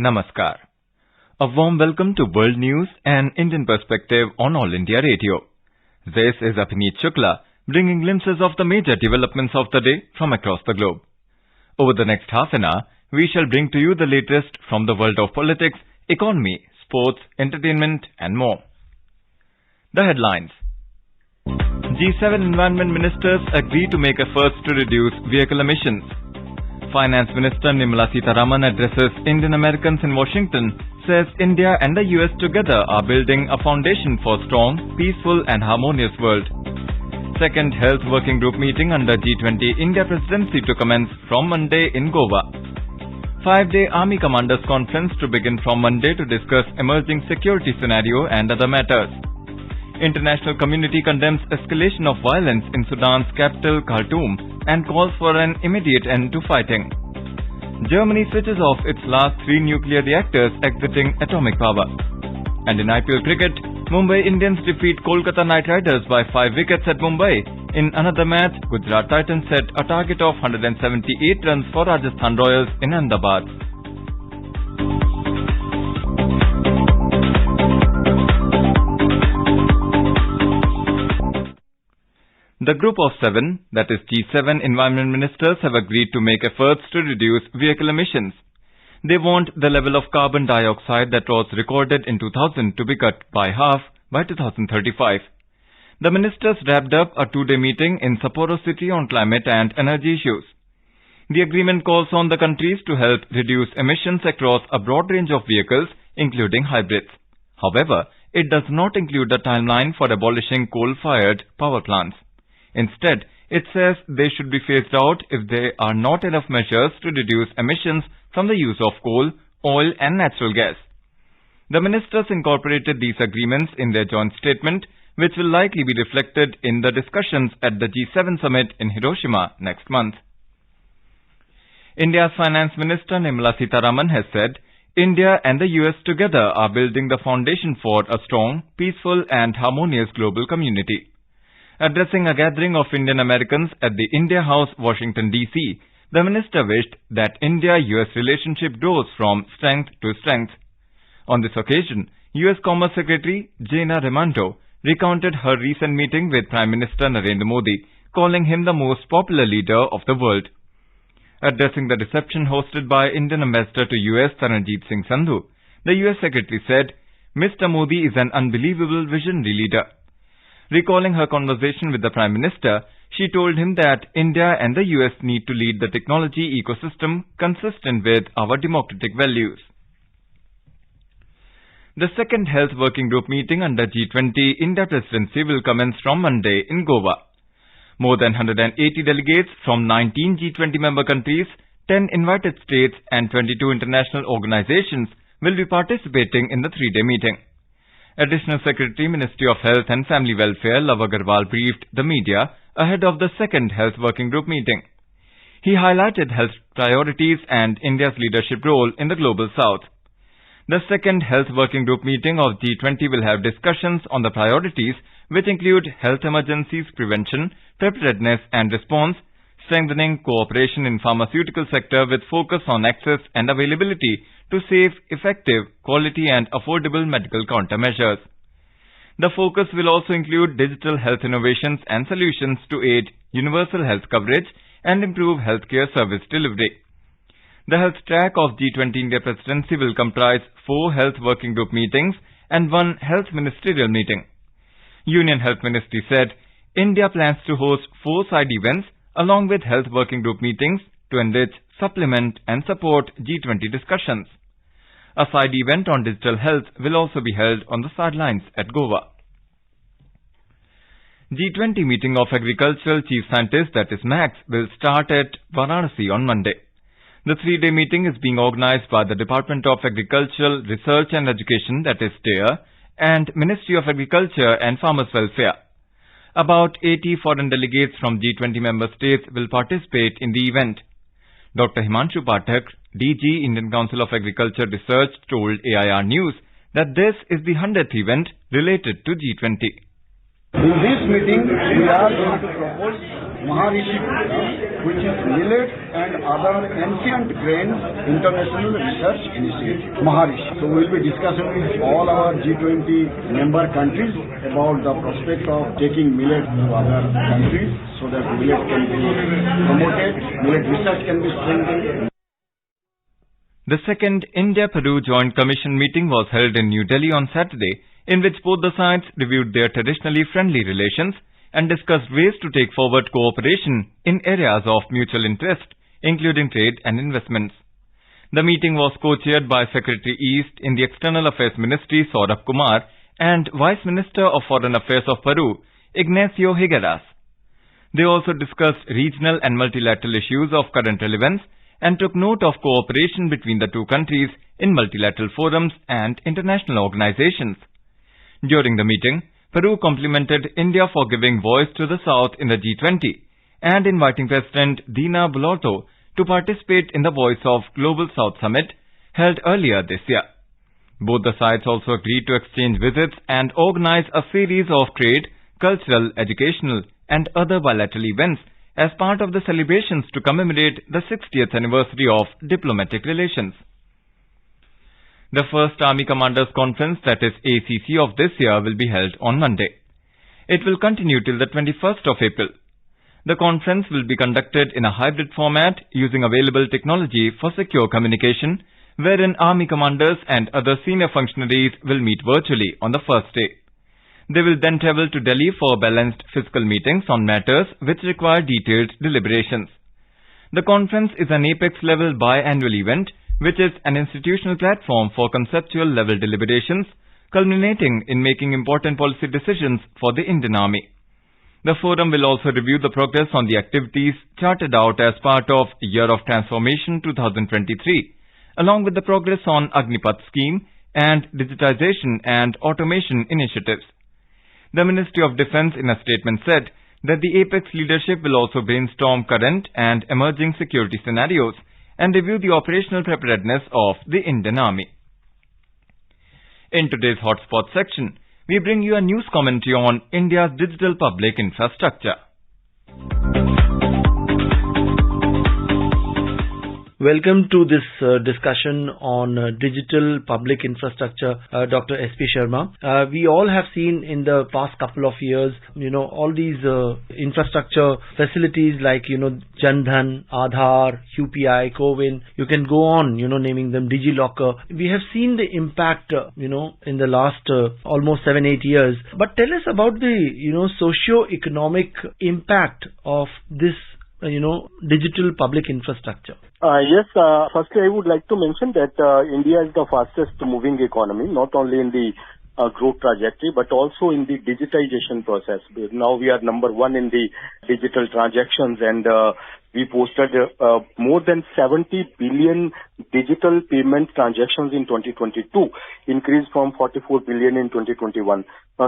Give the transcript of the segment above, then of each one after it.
Namaskar. A warm welcome to World News and Indian Perspective on All India Radio. This is Abhineet Shukla, bringing glimpses of the major developments of the day from across the globe. Over the next half an hour, we shall bring to you the latest from the world of politics, economy, sports, entertainment and more. The headlines. G7 environment ministers agree to make efforts to reduce vehicle emissions. Finance Minister Nirmala Sitharaman addresses Indian Americans in Washington, says India and the US together are building a foundation for strong, peaceful and harmonious world. Second Health Working Group meeting under G20 India presidency to commence from Monday in Goa. 5-day Army Commanders Conference to begin from Monday to discuss emerging security scenario and other matters. International community condemns escalation of violence in Sudan's capital Khartoum and calls for an immediate end to fighting. Germany switches off its last 3 nuclear reactors exiting atomic power. And in IPL cricket, Mumbai Indians defeat Kolkata Knight Riders by 5 wickets at Mumbai. In another match, Gujarat Titans set a target of 178 runs for Rajasthan Royals in Ahmedabad. The Group of 7, that is G7 environment ministers, have agreed to make efforts to reduce vehicle emissions. They want the level of carbon dioxide that was recorded in 2000 to be cut by half by 2035. The ministers wrapped up a 2-day meeting in Sapporo City on climate and energy issues. The agreement calls on the countries to help reduce emissions across a broad range of vehicles, including hybrids. However, it does not include the timeline for abolishing coal-fired power plants. Instead, it says they should be phased out if there are not enough measures to reduce emissions from the use of coal, oil and natural gas. The ministers incorporated these agreements in their joint statement, which will likely be reflected in the discussions at the G7 summit in Hiroshima next month. India's Finance Minister Nirmala Sitharaman has said, India and the US together are building the foundation for a strong, peaceful and harmonious global community. Addressing a gathering of Indian Americans at the India House, Washington, D.C., the minister wished that India-US relationship grows from strength to strength. On this occasion, US Commerce Secretary Gina Raimondo recounted her recent meeting with Prime Minister Narendra Modi, calling him the most popular leader of the world. Addressing the reception hosted by Indian Ambassador to US Taranjeet Singh Sandhu, the US Secretary said, Mr. Modi is an unbelievable visionary leader. Recalling her conversation with the Prime Minister, she told him that India and the US need to lead the technology ecosystem consistent with our democratic values. The second Health Working Group meeting under G20 India presidency will commence from Monday in Goa. More than 180 delegates from 19 G20 member countries, 10 invited states and 22 international organizations will be participating in the 3-day meeting. Additional Secretary, Ministry of Health and Family Welfare, Love Agarwal briefed the media ahead of the second Health Working Group meeting. He highlighted health priorities and India's leadership role in the Global South. The second Health Working Group meeting of G20 will have discussions on the priorities which include health emergencies prevention, preparedness and response, strengthening cooperation in pharmaceutical sector with focus on access and availability to safe, effective, quality and affordable medical countermeasures. The focus will also include digital health innovations and solutions to aid universal health coverage and improve healthcare service delivery. The health track of G20 India presidency will comprise 4 Health Working Group meetings and 1 Health Ministerial meeting. Union Health Ministry said, India plans to host 4 side events along with Health Working Group meetings to enrich, supplement and support G20 discussions. A side event on digital health will also be held on the sidelines at Goa. G20 meeting of Agricultural Chief Scientists, that is MACS, will start at Varanasi on Monday. The 3-day meeting is being organized by the Department of Agricultural Research and Education, that is DARE, and Ministry of Agriculture and Farmers Welfare. About 80 foreign delegates from G20 member states will participate in the event. Dr. Himanshu Pathak, DG, Indian Council of Agriculture Research, told AIR News that this is the 100th event related to G20. In this meeting, we are going to propose Maharishi Program, which is Millet and Other Ancient Grains International Research Initiative, Maharishi. So we will be discussing with all our G20 member countries about the prospect of taking millet to other countries so that millet can be promoted, millet research can be strengthened. The second India-Peru Joint Commission meeting was held in New Delhi on Saturday, in which both the sides reviewed their traditionally friendly relations and discussed ways to take forward cooperation in areas of mutual interest, including trade and investments. The meeting was co-chaired by Secretary East in the External Affairs Ministry Saurabh Kumar and Vice Minister of Foreign Affairs of Peru, Ignacio Higueras. They also discussed regional and multilateral issues of current relevance and took note of cooperation between the two countries in multilateral forums and international organizations. During the meeting, Peru complimented India for giving voice to the South in the G20 and inviting President Dina Boluarte to participate in the Voice of Global South Summit held earlier this year. Both the sides also agreed to exchange visits and organize a series of trade, cultural, educational and other bilateral events as part of the celebrations to commemorate the 60th anniversary of diplomatic relations. The first Army Commanders Conference, that is ACC, of this year will be held on Monday. It will continue till the 21st of April. The conference will be conducted in a hybrid format using available technology for secure communication, wherein Army commanders and other senior functionaries will meet virtually on the first day. They will then travel to Delhi for balanced physical meetings on matters which require detailed deliberations. The conference is an apex-level biannual event, which is an institutional platform for conceptual-level deliberations, culminating in making important policy decisions for the Indian Army. The forum will also review the progress on the activities charted out as part of Year of Transformation 2023, along with the progress on Agnipath scheme and digitization and automation initiatives. The Ministry of Defence in a statement said that the APEX leadership will also brainstorm current and emerging security scenarios and review the operational preparedness of the Indian Army. In today's Hotspot section, we bring you a news commentary on India's digital public infrastructure. Welcome to this discussion on digital public infrastructure, Dr. S.P. Sharma. We all have seen in the past couple of years, all these infrastructure facilities like, Jan Dhan, Aadhaar, UPI, CoWIN. You can go on, naming them DigiLocker. We have seen the impact, in the last almost 7-8 years. But tell us about the, socio-economic impact of this, digital public infrastructure. Yes, firstly I would like to mention that India is the fastest moving economy, not only in the growth trajectory, but also in the digitization process. Now we are number one in the digital transactions, and we posted more than 70 billion digital payment transactions in 2022, increased from 44 billion in 2021.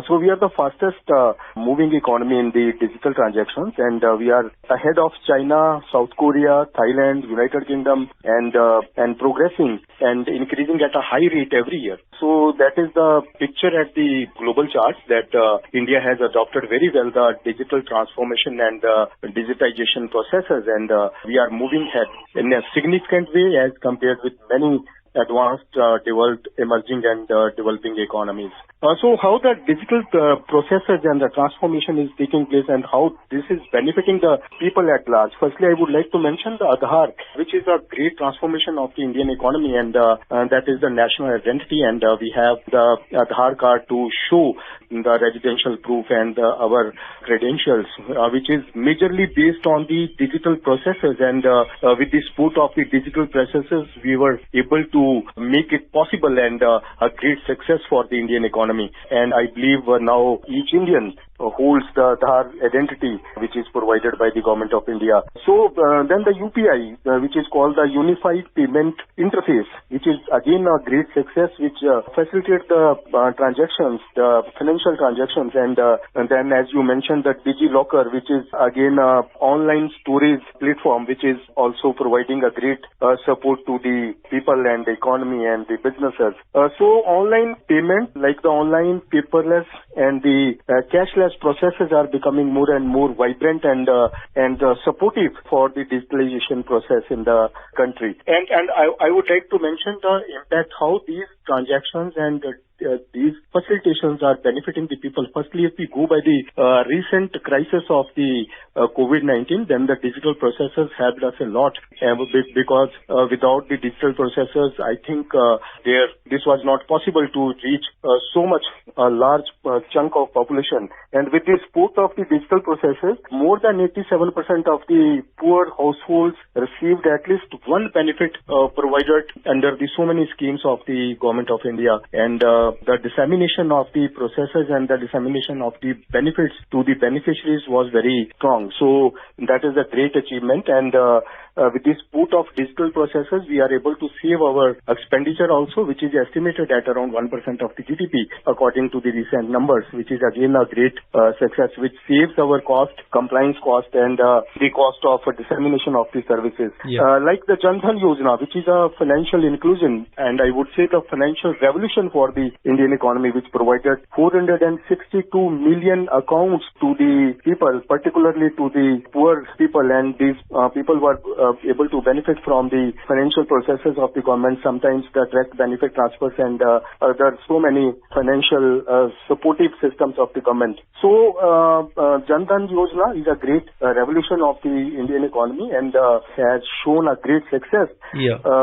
So we are the fastest moving economy in the digital transactions, and we are ahead of China, South Korea, Thailand, United Kingdom, and progressing and increasing at a high rate every year. So that is the picture at the global charts, that India has adopted very well the digital transformation and digitization processes, and we are moving ahead in a significant way as compared with many advanced, developed, emerging and developing economies. So how the digital processes and the transformation is taking place and how this is benefiting the people at large. Firstly, I would like to mention the Aadhaar, which is a great transformation of the Indian economy, and that is the national identity, and we have the Aadhaar card to show the residential proof and our credentials, which is majorly based on the digital processes, and with the support of the digital processes, we were able to make it possible and a great success for the Indian economy. And I believe now each Indian holds the Aadhaar identity, which is provided by the Government of India. So then the UPI, which is called the Unified Payment Interface, which is again a great success, which facilitates the transactions, the financial transactions, and then as you mentioned, the DigiLocker, which is again an online storage platform, which is also providing a great support to the people and the economy and the businesses. So online payment, like the online paperless and the cashless as processes are becoming more and more vibrant and supportive for the digitalization process in the country. And I would like to mention the impact how these transactions and these facilitations are benefiting the people. Firstly, if we go by the recent crisis of the COVID-19, then the digital processes helped us a lot because without the digital processes, I think this was not possible to reach so much large chunk of population. And with the support of the digital processes, more than 87% of the poor households received at least one benefit provided under the so many schemes of the Government of India. And the dissemination of the processes and the dissemination of the benefits to the beneficiaries was very strong. So that is a great achievement. And with the support of digital processes, we are able to save our expenditure also, which is estimated at around 1% of the GDP, according to the recent numbers, which is again a great success, which saves our cost, compliance cost, and the cost of dissemination of the services. Yeah. Like the Jan Dhan Yojana, which is a financial inclusion, and I would say the financial revolution for the Indian economy, which provided 462 million accounts to the people, particularly to the poor people, and these people were able to benefit from the financial processes of the government, sometimes the direct benefit transfers, and there are so many financial supportive systems of the government. So Jan Dhan Yojana is a great revolution of the Indian economy and has shown a great success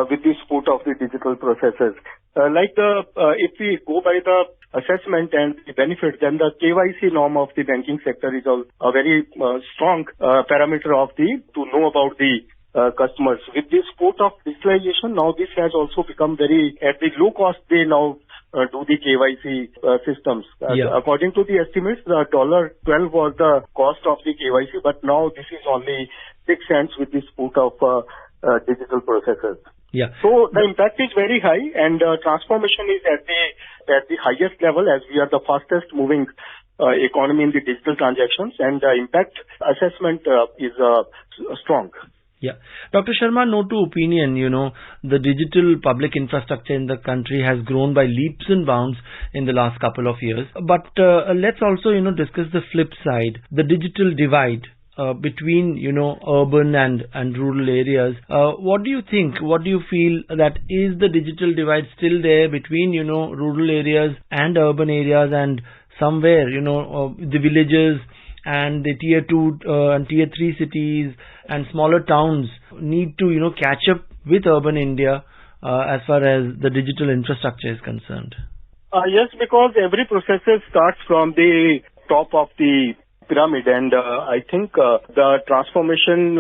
with the support of the digital processes. If we go by the assessment and the benefit, then the KYC norm of the banking sector is a very strong parameter to know about the customers. With the support of digitalization, now this has also become very, at the low cost, they now do the KYC systems. According to the estimates, the $12 was the cost of the KYC, but now this is only 6 cents with the support of digital processes. Yeah. So the impact is very high, and transformation is at the highest level, as we are the fastest moving economy in the digital transactions, and the impact assessment is strong. Yeah. Dr. Sharma, note to opinion, the digital public infrastructure in the country has grown by leaps and bounds in the last couple of years. But let's also, discuss the flip side, the digital divide between, urban and rural areas. What do you think? What do you feel that is the digital divide still there between, rural areas and urban areas, and somewhere, the villages and the tier 2 and tier 3 cities and smaller towns need to, catch up with urban India as far as the digital infrastructure is concerned? Yes, because every process starts from the top of the pyramid, and I think the transformation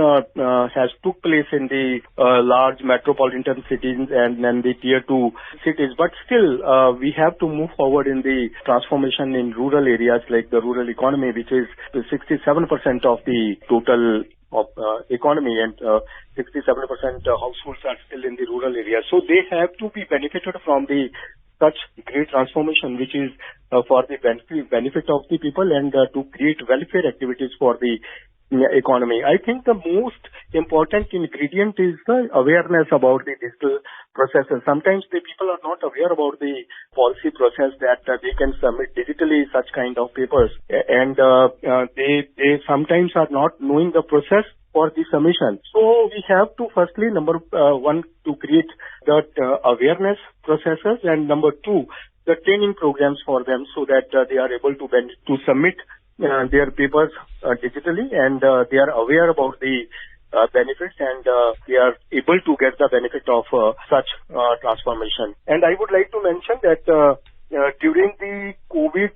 has took place in the large metropolitan cities and then the tier 2 cities, but still we have to move forward in the transformation in rural areas, like the rural economy, which is 67% of the total economy, and 67% households are still in the rural areas. So they have to be benefited from the such great transformation, which is for the benefit of the people and to create welfare activities for the economy. I think the most important ingredient is the awareness about the digital processes. Sometimes the people are not aware about the policy process that they can submit digitally such kind of papers, and they sometimes are not knowing the process for the submission. So we have to firstly, number one, to create that awareness processes, and number two, the training programs for them, so that they are able to submit their papers digitally, and they are aware about the benefits, and they are able to get the benefit of such transformation. And I would like to mention that during the COVID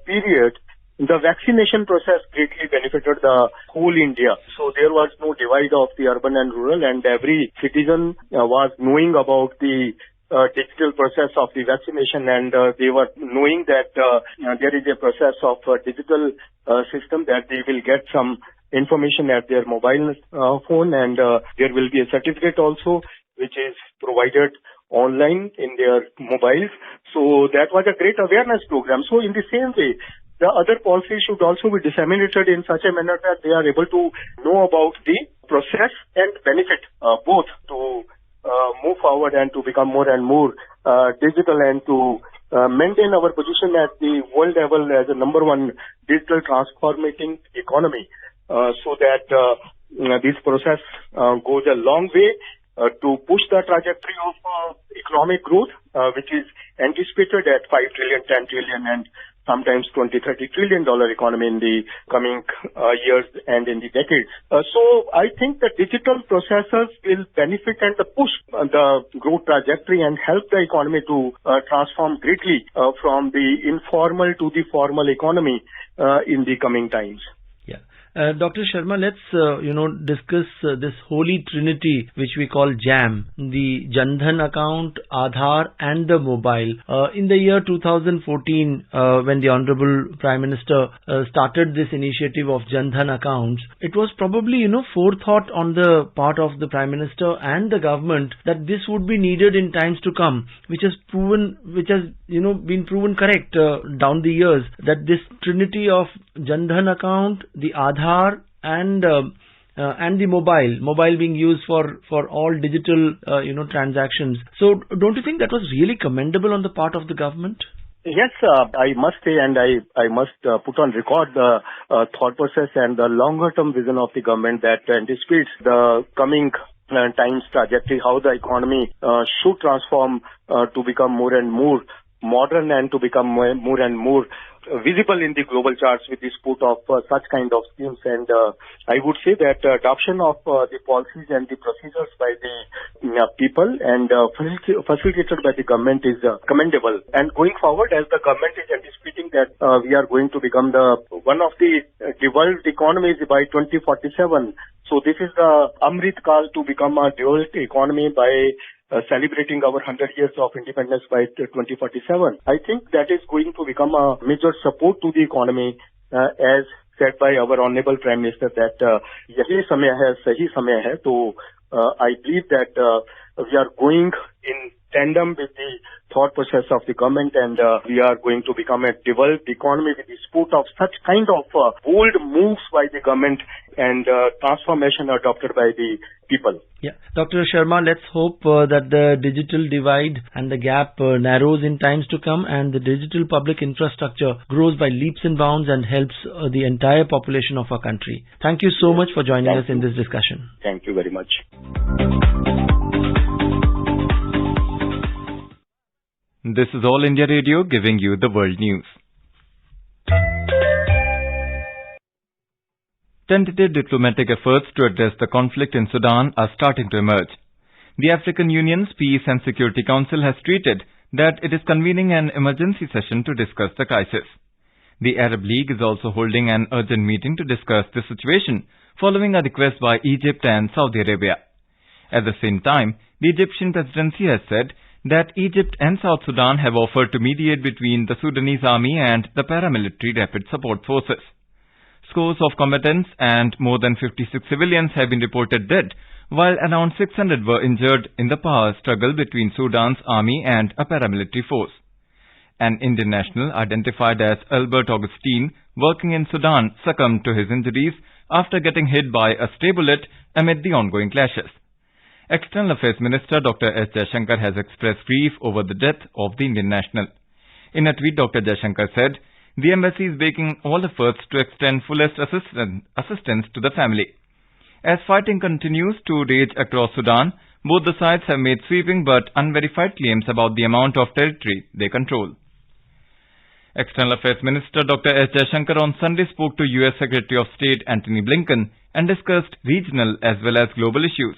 period, the vaccination process greatly benefited the whole India. So there was no divide of the urban and rural, and every citizen was knowing about the digital process of the vaccination, and they were knowing that there is a process of digital system, that they will get some information at their mobile phone, and there will be a certificate also which is provided online in their mobiles. So that was a great awareness program. So in the same way, the other policies should also be disseminated in such a manner that they are able to know about the process and benefit, both to move forward and to become more and more digital, and to maintain our position at the world level as a number one digital transforming economy, so that this process goes a long way to push the trajectory of economic growth, which is anticipated at 5 trillion, 10 trillion, and sometimes 20-30 trillion dollar economy in the coming years and in the decades. So I think the digital processes will benefit and push the growth trajectory and help the economy to transform greatly from the informal to the formal economy in the coming times. Dr. Sharma, let's discuss this holy trinity which we call JAM, the Jan Dhan account, Aadhaar and the mobile. In the year 2014, when the Honorable Prime Minister started this initiative of Jan Dhan accounts, it was probably forethought on the part of the Prime Minister and the government that this would be needed in times to come, which has been proven correct down the years, that this trinity of Jan Dhan account, the Aadhaar and the mobile being used for all digital transactions. So don't you think that was really commendable on the part of the government? Yes, I must say, and I must put on record the thought process and the longer term vision of the government that anticipates the coming times trajectory, how the economy should transform to become more and more modern and to become more and more visible in the global charts with the support of such kind of schemes. And I would say that adoption of the policies and the procedures by the people and facilitated by the government is commendable. And going forward, as the government is anticipating that we are going to become one of the developed economies by 2047. So this is the Amrit Kal to become a developed economy by celebrating our 100 years of independence by 2047. I think that is going to become a major support to the economy, as said by our Honorable Prime Minister, that yahi samay hai, sahi samay hai. So I believe that we are going in tandem with the thought process of the government, and we are going to become a developed economy with the support of such kind of bold moves by the government and transformation adopted by the people. Yeah, Dr. Sharma, let's hope that the digital divide and the gap narrows in times to come, and the digital public infrastructure grows by leaps and bounds and helps the entire population of our country. Thank you so much for joining us in this discussion. Thank you very much. This is All India Radio giving you the world news. Tentative diplomatic efforts to address the conflict in Sudan are starting to emerge. The African Union's Peace and Security Council has tweeted that it is convening an emergency session to discuss the crisis. The Arab League is also holding an urgent meeting to discuss the situation, following a request by Egypt and Saudi Arabia. At the same time, the Egyptian presidency has said that Egypt and South Sudan have offered to mediate between the Sudanese army and the paramilitary rapid support forces. Scores of combatants and more than 56 civilians have been reported dead, while around 600 were injured in the power struggle between Sudan's army and a paramilitary force. An Indian national identified as Albert Augustine, working in Sudan, succumbed to his injuries after getting hit by a stray bullet amid the ongoing clashes. External Affairs Minister Dr. S. Jaishankar has expressed grief over the death of the Indian national. In a tweet, Dr. Jaishankar said, "The embassy is making all efforts to extend fullest assistance to the family." As fighting continues to rage across Sudan, both the sides have made sweeping but unverified claims about the amount of territory they control. External Affairs Minister Dr. S. Jaishankar on Sunday spoke to U.S. Secretary of State Antony Blinken and discussed regional as well as global issues.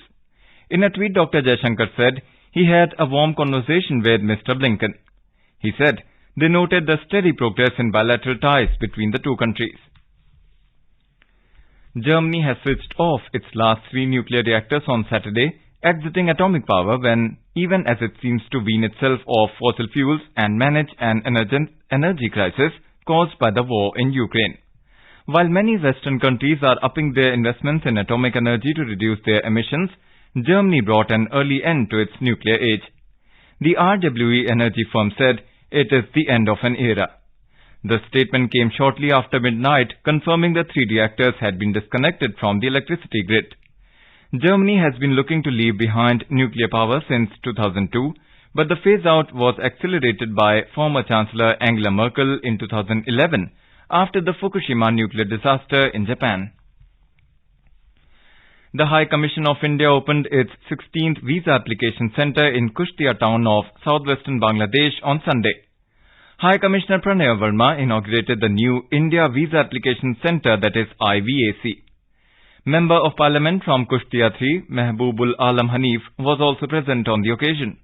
In a tweet, Dr. Jaishankar said he had a warm conversation with Mr. Blinken. He said they noted the steady progress in bilateral ties between the two countries. Germany has switched off its last 3 nuclear reactors on Saturday, exiting atomic power even as it seems to wean itself off fossil fuels and manage an energy crisis caused by the war in Ukraine. While many Western countries are upping their investments in atomic energy to reduce their emissions, Germany brought an early end to its nuclear age. The RWE energy firm said it is the end of an era. The statement came shortly after midnight, confirming the 3 reactors had been disconnected from the electricity grid. Germany has been looking to leave behind nuclear power since 2002, but the phase-out was accelerated by former Chancellor Angela Merkel in 2011 after the Fukushima nuclear disaster in Japan. The High Commission of India opened its 16th visa application centre in Kushtia town of southwestern Bangladesh on Sunday. High Commissioner Pranay Verma inaugurated the new India Visa Application Centre, that is IVAC. Member of Parliament from Kushtia 3, Mehboobul Alam Hanif, was also present on the occasion.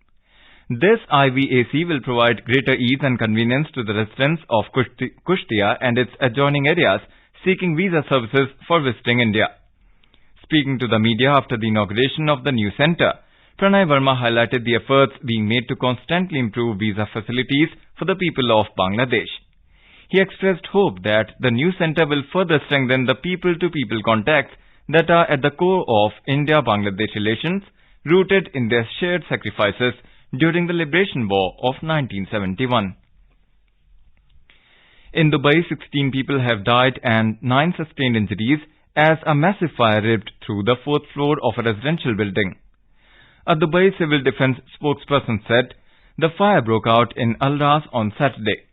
This IVAC will provide greater ease and convenience to the residents of Kushtia and its adjoining areas seeking visa services for visiting India. Speaking to the media after the inauguration of the new centre, Pranay Verma highlighted the efforts being made to constantly improve visa facilities for the people of Bangladesh. He expressed hope that the new centre will further strengthen the people-to-people contacts that are at the core of India-Bangladesh relations, rooted in their shared sacrifices during the Liberation War of 1971. In Dubai, 16 people have died and 9 sustained injuries as a massive fire ripped through the 4th floor of a residential building. A Dubai Civil Defence spokesperson said the fire broke out in Al Ras on Saturday.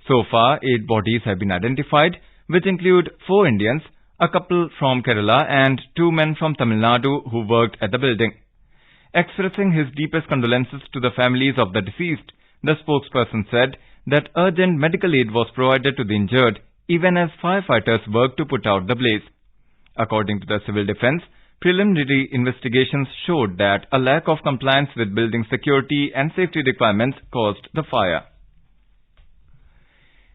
So far, 8 bodies have been identified, which include 4 Indians, a couple from Kerala and 2 men from Tamil Nadu who worked at the building. Expressing his deepest condolences to the families of the deceased, the spokesperson said that urgent medical aid was provided to the injured even as firefighters worked to put out the blaze. According to the Civil Defence, preliminary investigations showed that a lack of compliance with building security and safety requirements caused the fire.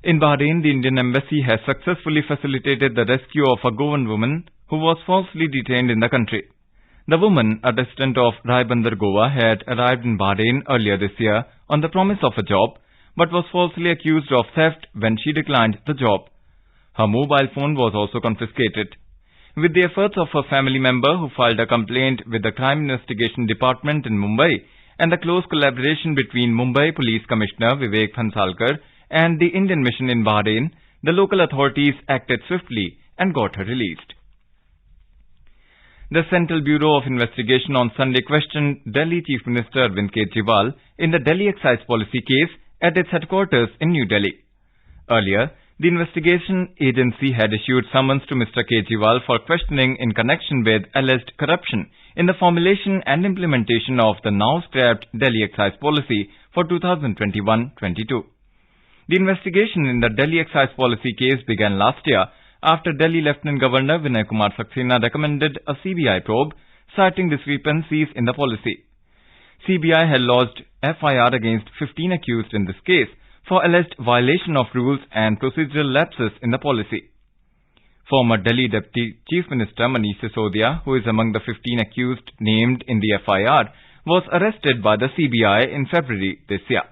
In Bahrain, the Indian Embassy has successfully facilitated the rescue of a Goan woman who was falsely detained in the country. The woman, a resident of Raibandar, Goa, had arrived in Bahrain earlier this year on the promise of a job, but was falsely accused of theft when she declined the job. Her mobile phone was also confiscated. With the efforts of a family member who filed a complaint with the Crime Investigation Department in Mumbai and the close collaboration between Mumbai Police Commissioner Vivek Phansalkar and the Indian Mission in Bahrain, the local authorities acted swiftly and got her released. The Central Bureau of Investigation on Sunday questioned Delhi Chief Minister Arvind Kejriwal in the Delhi Excise Policy case at its headquarters in New Delhi. Earlier, the investigation agency had issued summons to Mr. Kejriwal for questioning in connection with alleged corruption in the formulation and implementation of the now-scrapped Delhi Excise Policy for 2021-22. The investigation in the Delhi Excise Policy case began last year after Delhi Lieutenant Governor Vinay Kumar Saxena recommended a CBI probe, citing discrepancies in the policy. CBI had lodged FIR against 15 accused in this case for alleged violation of rules and procedural lapses in the policy. Former Delhi Deputy Chief Minister Manish Sisodia, who is among the 15 accused named in the FIR, was arrested by the CBI in February this year.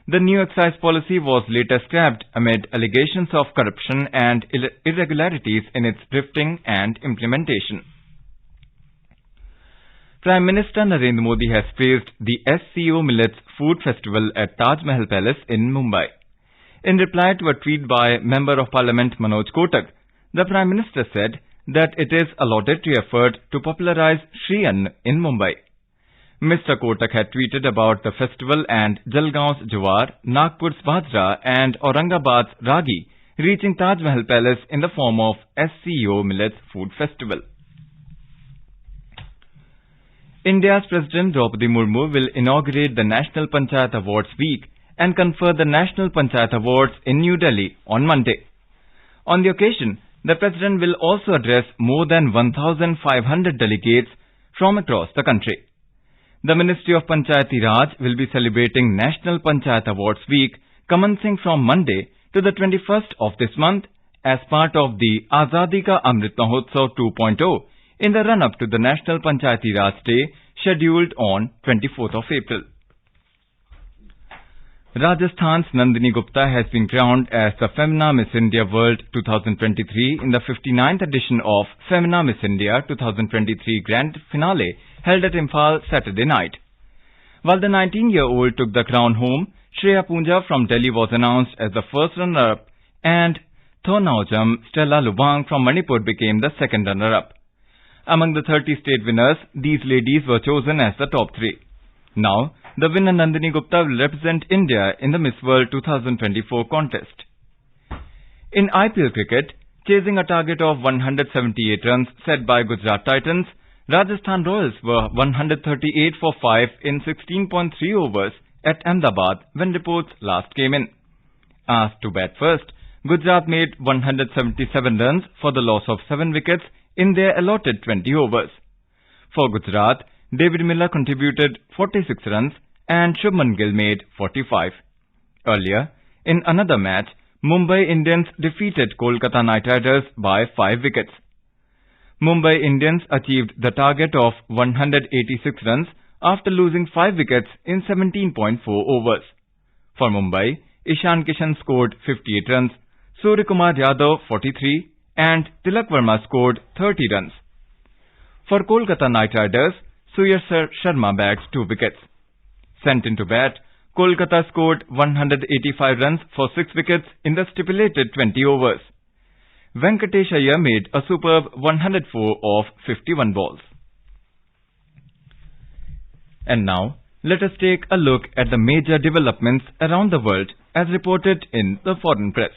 The new excise policy was later scrapped amid allegations of corruption and irregularities in its drafting and implementation. Prime Minister Narendra Modi has praised the SCO Millets Food Festival at Taj Mahal Palace in Mumbai. In reply to a tweet by Member of Parliament Manoj Kotak, the Prime Minister said that it is a laudatory effort to popularize Shri Ann in Mumbai. Mr. Kotak had tweeted about the festival and Jalgaon's Jawar, Nagpur's Bajra and Aurangabad's Ragi reaching Taj Mahal Palace in the form of SCO Millets Food Festival. India's President Draupadi Murmu will inaugurate the National Panchayat Awards Week and confer the National Panchayat Awards in New Delhi on Monday. On the occasion, the President will also address more than 1,500 delegates from across the country. The Ministry of Panchayati Raj will be celebrating National Panchayat Awards Week commencing from Monday to the 21st of this month as part of the Azadi Ka Amrit Mahotsav 2.0 in the run-up to the National Panchayati Raj Day scheduled on 24th of April. Rajasthan's Nandini Gupta has been crowned as the Femina Miss India World 2023 in the 59th edition of Femina Miss India 2023 Grand Finale held at Imphal Saturday night. While the 19-year-old took the crown home, Shreya Poonja from Delhi was announced as the first runner-up and Thonaujam Stella Lubang from Manipur became the second runner-up. Among the 30 state winners, these ladies were chosen as the top 3. Now, the winner Nandini Gupta will represent India in the Miss World 2024 contest. In IPL cricket, chasing a target of 178 runs set by Gujarat Titans, Rajasthan Royals were 138 for 5 in 16.3 overs at Ahmedabad when reports last came in. Asked to bat first, Gujarat made 177 runs for the loss of 7 wickets in their allotted 20 overs. For Gujarat, David Miller contributed 46 runs and Shubman Gill made 45. Earlier, in another match, Mumbai Indians defeated Kolkata Knight Riders by 5 wickets. Mumbai Indians achieved the target of 186 runs after losing 5 wickets in 17.4 overs. For Mumbai, Ishan Kishan scored 58 runs, Suryakumar Yadav 43 and Tilak Verma scored 30 runs. For Kolkata Knight Riders, Suyash Sharma bagged 2 wickets. Sent into bat, Kolkata scored 185 runs for 6 wickets in the stipulated 20 overs. Venkatesh Iyer made a superb 104 off 51 balls. And now, let us take a look at the major developments around the world as reported in the foreign press.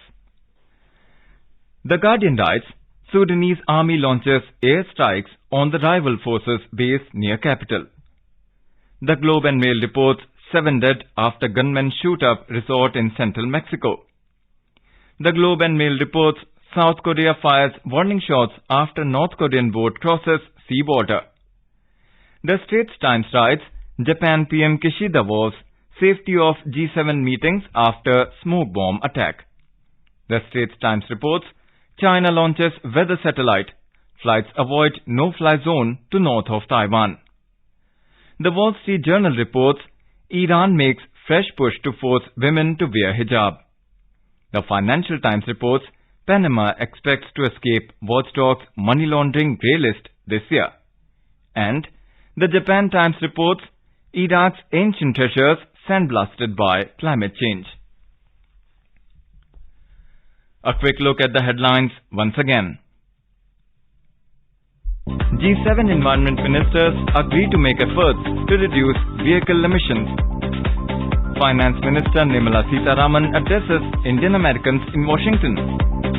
The Guardian writes, Sudanese army launches air strikes on the rival forces base near capital. The Globe and Mail reports 7 dead after gunmen shoot up resort in central Mexico. The Globe and Mail reports South Korea fires warning shots after North Korean boat crosses sea border. The Straits Times writes, Japan PM Kishida vows safety of G7 meetings after smoke bomb attack. The Straits Times reports, China launches weather satellite. Flights avoid no-fly zone to north of Taiwan. The Wall Street Journal reports, Iran makes fresh push to force women to wear hijab. The Financial Times reports, Panama expects to escape watchdog's money laundering grey list this year. And the Japan Times reports, Iraq's ancient treasures sandblasted by climate change. A quick look at the headlines once again. G7 environment ministers agree to make efforts to reduce vehicle emissions. Finance Minister Nirmala Sitharaman addresses Indian Americans in Washington.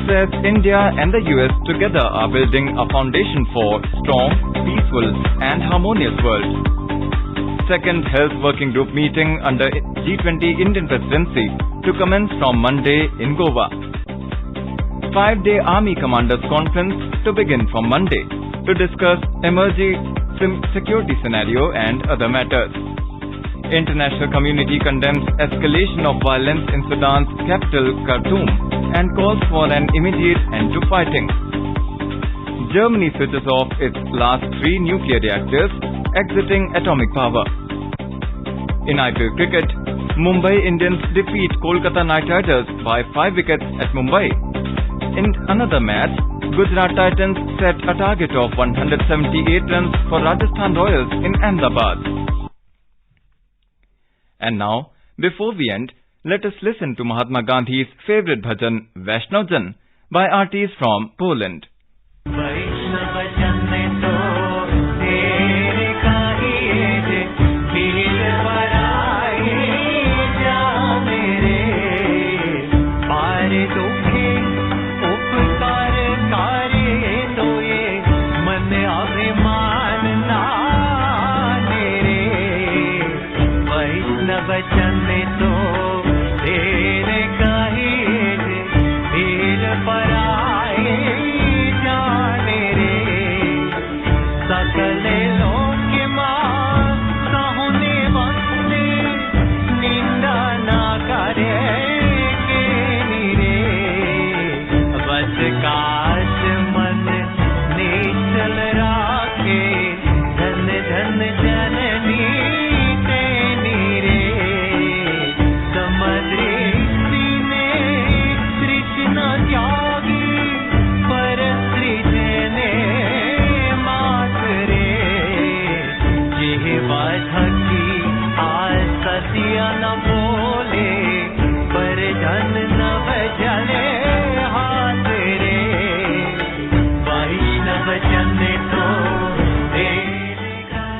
Says India and the US together are building a foundation for strong, peaceful and harmonious world. Second Health Working Group meeting under G20 Indian Presidency to commence from Monday in Goa. 5-day Army Commanders Conference to begin from Monday to discuss emerging security scenario and other matters. International community condemns escalation of violence in Sudan's capital Khartoum and calls for an immediate end to fighting. Germany switches off its last 3 nuclear reactors, exiting atomic power. In IPL cricket, Mumbai Indians defeat Kolkata Knight Riders by 5 wickets at Mumbai. In another match, Gujarat Titans set a target of 178 runs for Rajasthan Royals in Ahmedabad. And now, before we end, let us listen to Mahatma Gandhi's favorite bhajan, Vaishnav Jan, by artists from Poland.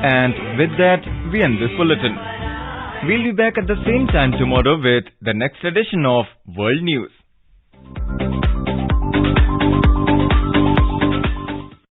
And with that, we end this bulletin. We'll be back at the same time tomorrow with the next edition of World News.